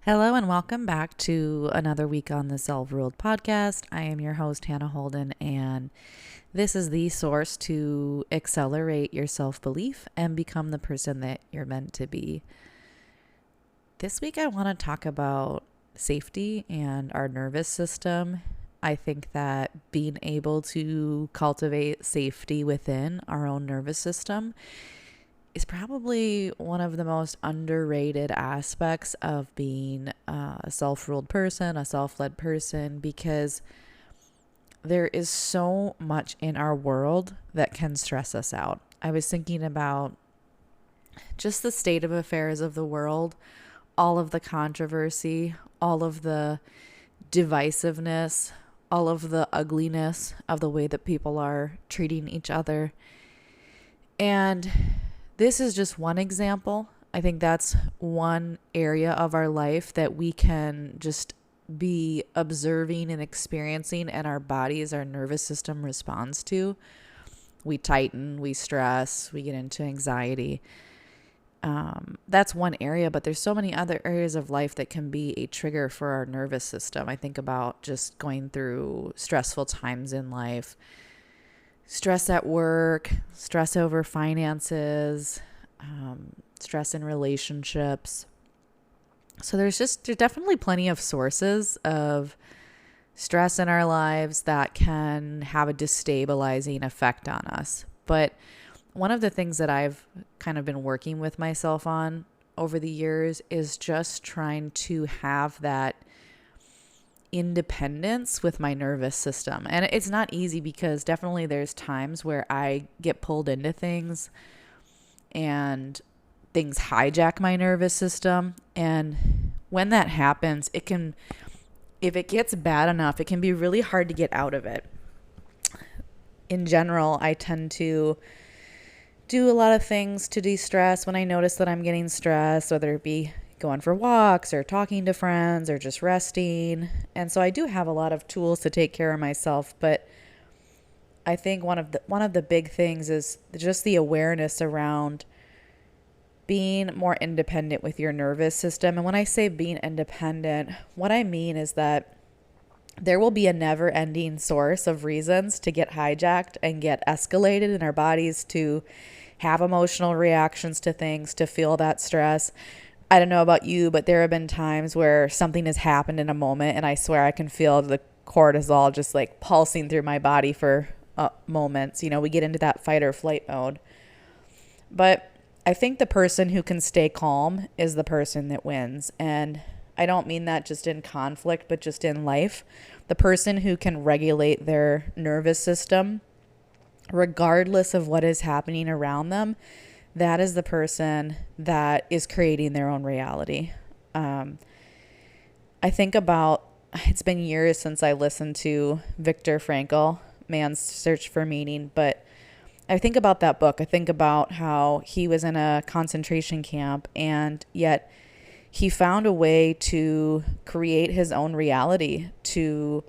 Hello and welcome back to another week on the Self-Ruled podcast. I am your host, Hannah Holden, and this is the source to accelerate your self-belief and become the person that you're meant to be. This week I want to talk about safety and our nervous system. I think that being able to cultivate safety within our own nervous system is probably one of the most underrated aspects of being a self-ruled person, a self-led person, because there is so much in our world that can stress us out. I was thinking about just the state of affairs of the world, all of the controversy, all of the divisiveness, all of the ugliness of the way that people are treating each other. And this is just one example. I think that's one area of our life that we can just be observing and experiencing, and our bodies, our nervous system responds to. We tighten, we stress, we get into anxiety. That's one area, but there's so many other areas of life that can be a trigger for our nervous system. I think about just going through stressful times in life, stress at work, stress over finances, stress in relationships. So there's definitely plenty of sources of stress in our lives that can have a destabilizing effect on us. But one of the things that I've kind of been working with myself on over the years is just trying to have that independence with my nervous system. And it's not easy because definitely there's times where I get pulled into things and things hijack my nervous system. And when that happens, if it gets bad enough, it can be really hard to get out of it. In general, I tend to do a lot of things to de-stress when I notice that I'm getting stressed, whether it be going for walks or talking to friends or just resting. And so I do have a lot of tools to take care of myself, but I think one of the big things is just the awareness around being more independent with your nervous system. And when I say being independent, what I mean is that there will be a never-ending source of reasons to get hijacked and get escalated in our bodies, to have emotional reactions to things, to feel that stress. I don't know about you, but there have been times where something has happened in a moment and I swear I can feel the cortisol just like pulsing through my body for moments. We get into that fight or flight mode. But I think the person who can stay calm is the person that wins. And I don't mean that just in conflict, but just in life. The person who can regulate their nervous system, regardless of what is happening around them, that is the person that is creating their own reality. I think about, it's been years since I listened to Viktor Frankl, Man's Search for Meaning, but I think about that book. I think about how he was in a concentration camp and yet he found a way to create his own reality, to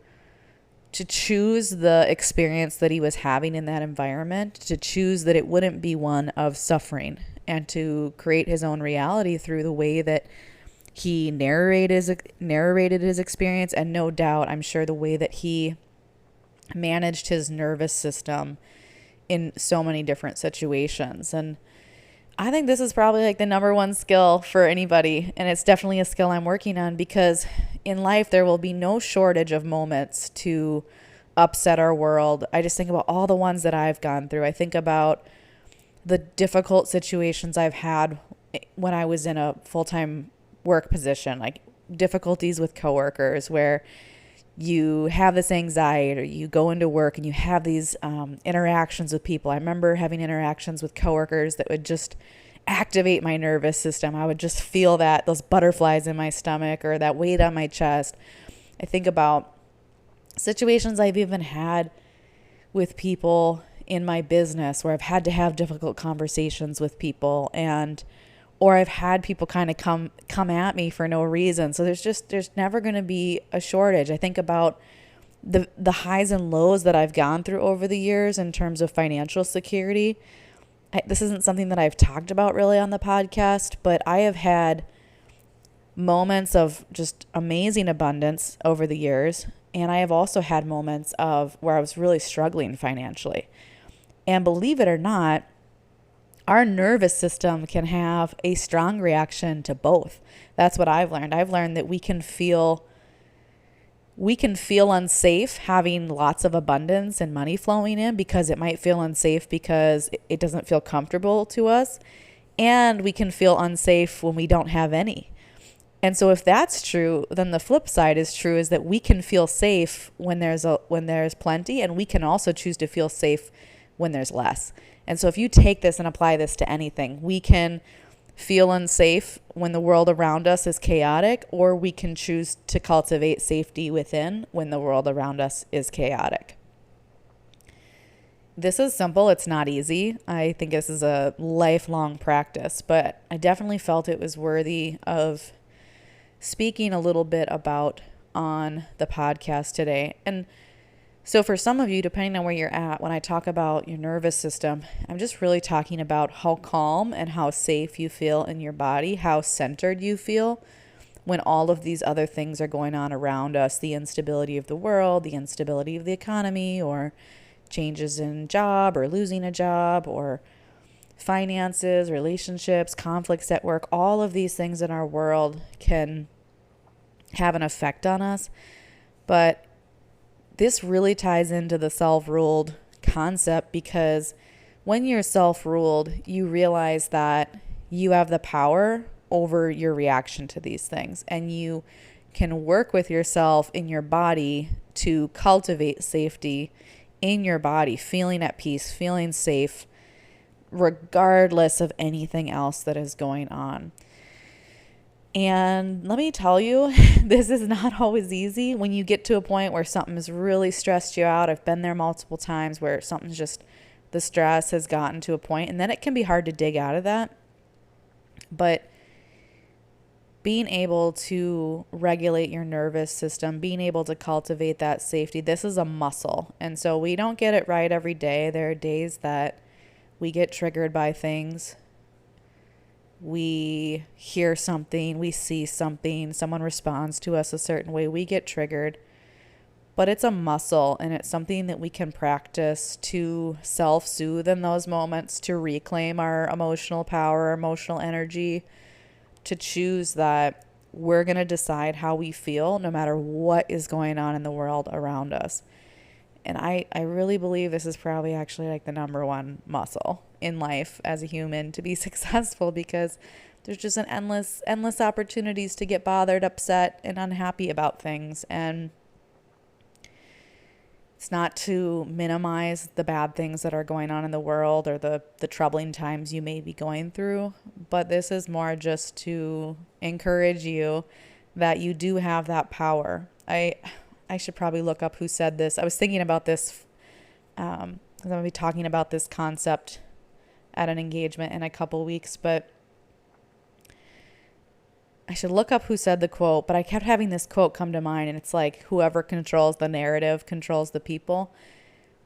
choose the experience that he was having in that environment, to choose that it wouldn't be one of suffering, and to create his own reality through the way that he narrated his experience. And no doubt, I'm sure the way that he managed his nervous system in so many different situations. And I think this is probably like the number one skill for anybody. And it's definitely a skill I'm working on, because in life, there will be no shortage of moments to upset our world. I just think about all the ones that I've gone through. I think about the difficult situations I've had when I was in a full-time work position, like difficulties with coworkers where you have this anxiety, or you go into work and you have these interactions with people. I remember having interactions with coworkers that would just activate my nervous system. I would just feel those butterflies in my stomach or that weight on my chest. I think about situations I've even had with people in my business where I've had to have difficult conversations with people, or I've had people kind of come at me for no reason. So there's never going to be a shortage. I think about the highs and lows that I've gone through over the years in terms of financial security. This isn't something that I've talked about really on the podcast, but I have had moments of just amazing abundance over the years. And I have also had moments of where I was really struggling financially. And believe it or not, our nervous system can have a strong reaction to both. That's what I've learned. I've learned that we can feel unsafe having lots of abundance and money flowing in, because it might feel unsafe because it doesn't feel comfortable to us. And we can feel unsafe when we don't have any. And so if that's true, then the flip side is true, is that we can feel safe when there's plenty, and we can also choose to feel safe when there's less. And so if you take this and apply this to anything, we can feel unsafe when the world around us is chaotic, or we can choose to cultivate safety within when the world around us is chaotic. This is simple. It's not easy. I think this is a lifelong practice, but I definitely felt it was worthy of speaking a little bit about on the podcast today. And so for some of you, depending on where you're at, when I talk about your nervous system, I'm just really talking about how calm and how safe you feel in your body, how centered you feel when all of these other things are going on around us, the instability of the world, the instability of the economy, or changes in job or losing a job, or finances, relationships, conflicts at work. All of these things in our world can have an effect on us. But this really ties into the self-ruled concept, because when you're self-ruled, you realize that you have the power over your reaction to these things, and you can work with yourself in your body to cultivate safety in your body, feeling at peace, feeling safe, regardless of anything else that is going on. And let me tell you, this is not always easy when you get to a point where something has really stressed you out. I've been there multiple times where something's just, the stress has gotten to a point, and then it can be hard to dig out of that. But being able to regulate your nervous system, being able to cultivate that safety, this is a muscle. And so we don't get it right every day. There are days that we get triggered by things. We hear something, we see something, someone responds to us a certain way, we get triggered. But it's a muscle, and it's something that we can practice to self-soothe in those moments, to reclaim our emotional power, emotional energy, to choose that we're going to decide how we feel no matter what is going on in the world around us. And I really believe this is probably actually like the number one muscle in life as a human to be successful, because there's just an endless opportunities to get bothered, upset, and unhappy about things. And it's not to minimize the bad things that are going on in the world or the troubling times you may be going through, but this is more just to encourage you that you do have that power. I should probably look up who said this. I was thinking about this because I'm going to be talking about this concept at an engagement in a couple weeks, but I should look up who said the quote, but I kept having this quote come to mind, and it's like, whoever controls the narrative controls the people.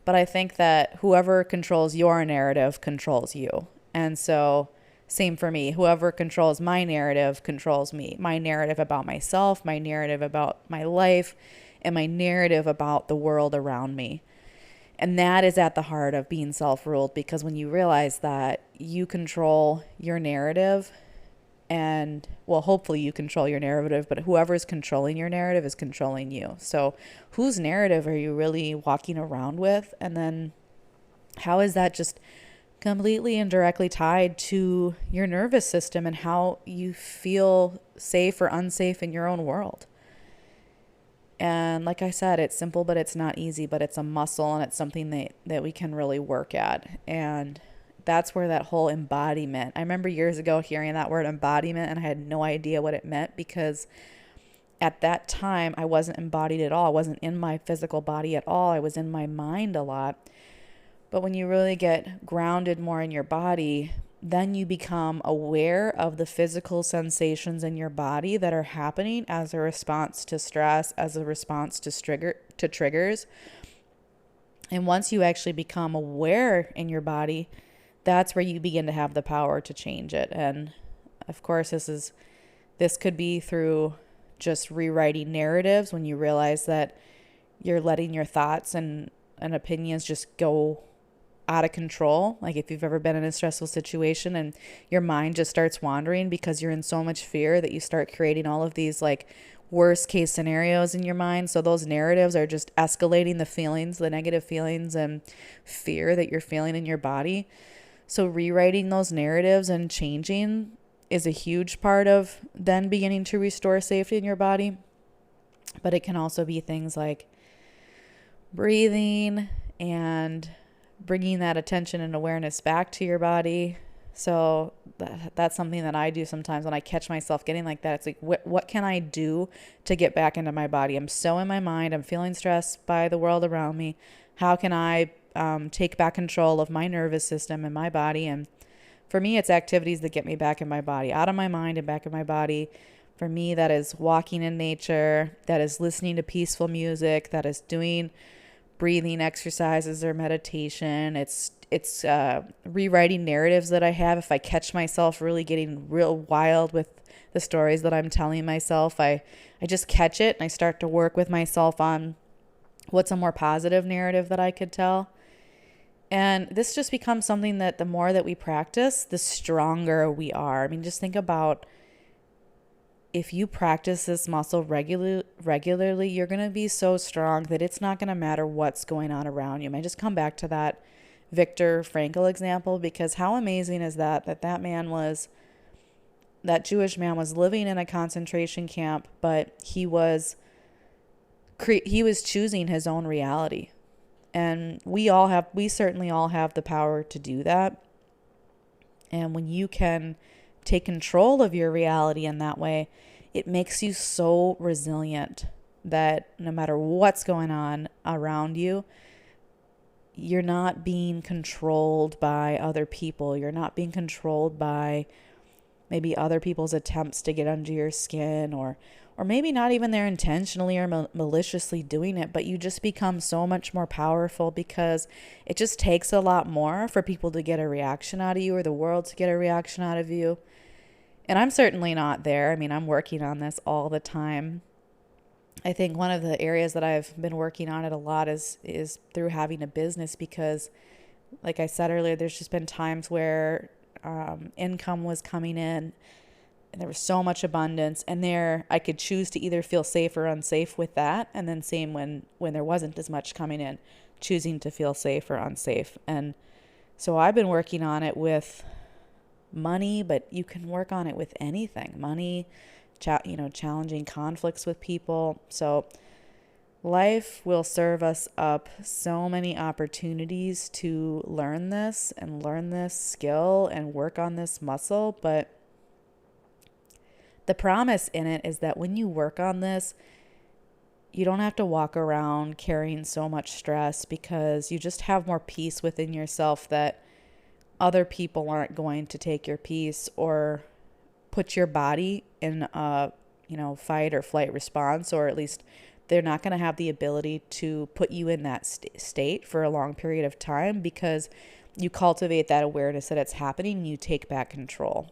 But I think that whoever controls your narrative controls you. And so same for me. Whoever controls my narrative controls me. My narrative about myself, my narrative about my life, and my narrative about the world around me. And that is at the heart of being self-ruled, because when you realize that you control your narrative, and well, hopefully you control your narrative, but whoever's controlling your narrative is controlling you. So whose narrative are you really walking around with? And then how is that just completely and directly tied to your nervous system and how you feel safe or unsafe in your own world? And like I said, it's simple, but it's not easy, but it's a muscle, and it's something that we can really work at. And that's where that whole embodiment, I remember years ago hearing that word embodiment, and I had no idea what it meant, because at that time I wasn't embodied at all. I wasn't in my physical body at all. I was in my mind a lot. But when you really get grounded more in your body, then you become aware of the physical sensations in your body that are happening as a response to stress, as a response to triggers. And once you actually become aware in your body, that's where you begin to have the power to change it. And of course, this is This could be through just rewriting narratives when you realize that you're letting your thoughts and opinions just go out of control. Like if you've ever been in a stressful situation and your mind just starts wandering because you're in so much fear that you start creating all of these like worst case scenarios in your mind. So those narratives are just escalating the feelings, the negative feelings and fear that you're feeling in your body. So rewriting those narratives and changing is a huge part of then beginning to restore safety in your body. But it can also be things like breathing and bringing that attention and awareness back to your body. So that's something that I do sometimes when I catch myself getting like that. It's like, what can I do to get back into my body? I'm so in my mind. I'm feeling stressed by the world around me. How can I take back control of my nervous system and my body? And for me, it's activities that get me back in my body, out of my mind and back in my body. For me, that is walking in nature, that is listening to peaceful music, that is doing breathing exercises or meditation. It's rewriting narratives that I have. If I catch myself really getting real wild with the stories that I'm telling myself, I just catch it and I start to work with myself on what's a more positive narrative that I could tell. And this just becomes something that the more that we practice, the stronger we are. I mean, just think about if you practice this muscle regularly, you're going to be so strong that it's not going to matter what's going on around you. I just come back to that Viktor Frankl example, because how amazing is that Jewish man was living in a concentration camp, but he was choosing his own reality. And we certainly all have the power to do that. And when you can take control of your reality in that way, it makes you so resilient that no matter what's going on around you, you're not being controlled by other people. You're not being controlled by maybe other people's attempts to get under your skin, or maybe not even they're intentionally or maliciously doing it, but you just become so much more powerful because it just takes a lot more for people to get a reaction out of you or the world to get a reaction out of you. And I'm certainly not there. I mean, I'm working on this all the time. I think one of the areas that I've been working on it a lot is through having a business, because like I said earlier, there's just been times where income was coming in and there was so much abundance, and there I could choose to either feel safe or unsafe with that. And then same when there wasn't as much coming in, choosing to feel safe or unsafe. And so I've been working on it with money, but you can work on it with anything. Money, challenging conflicts with people. So life will serve us up so many opportunities to learn this skill and work on this muscle. But the promise in it is that when you work on this, you don't have to walk around carrying so much stress, because you just have more peace within yourself that other people aren't going to take your peace or put your body in a, fight or flight response, or at least they're not going to have the ability to put you in that state for a long period of time, because you cultivate that awareness that it's happening and you take back control.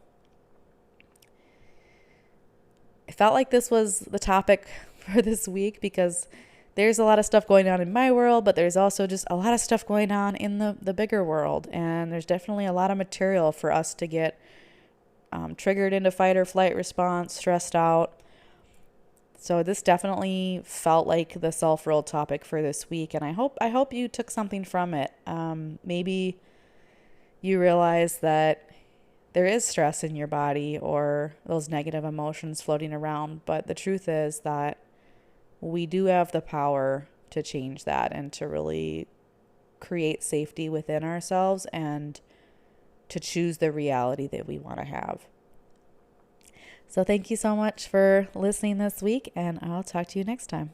I felt like this was the topic for this week because there's a lot of stuff going on in my world, but there's also just a lot of stuff going on in the bigger world. And there's definitely a lot of material for us to get triggered into fight or flight response, stressed out. So this definitely felt like the self-rule topic for this week. And I hope you took something from it. Maybe you realize that there is stress in your body or those negative emotions floating around. But the truth is that we do have the power to change that and to really create safety within ourselves and to choose the reality that we want to have. So thank you so much for listening this week, and I'll talk to you next time.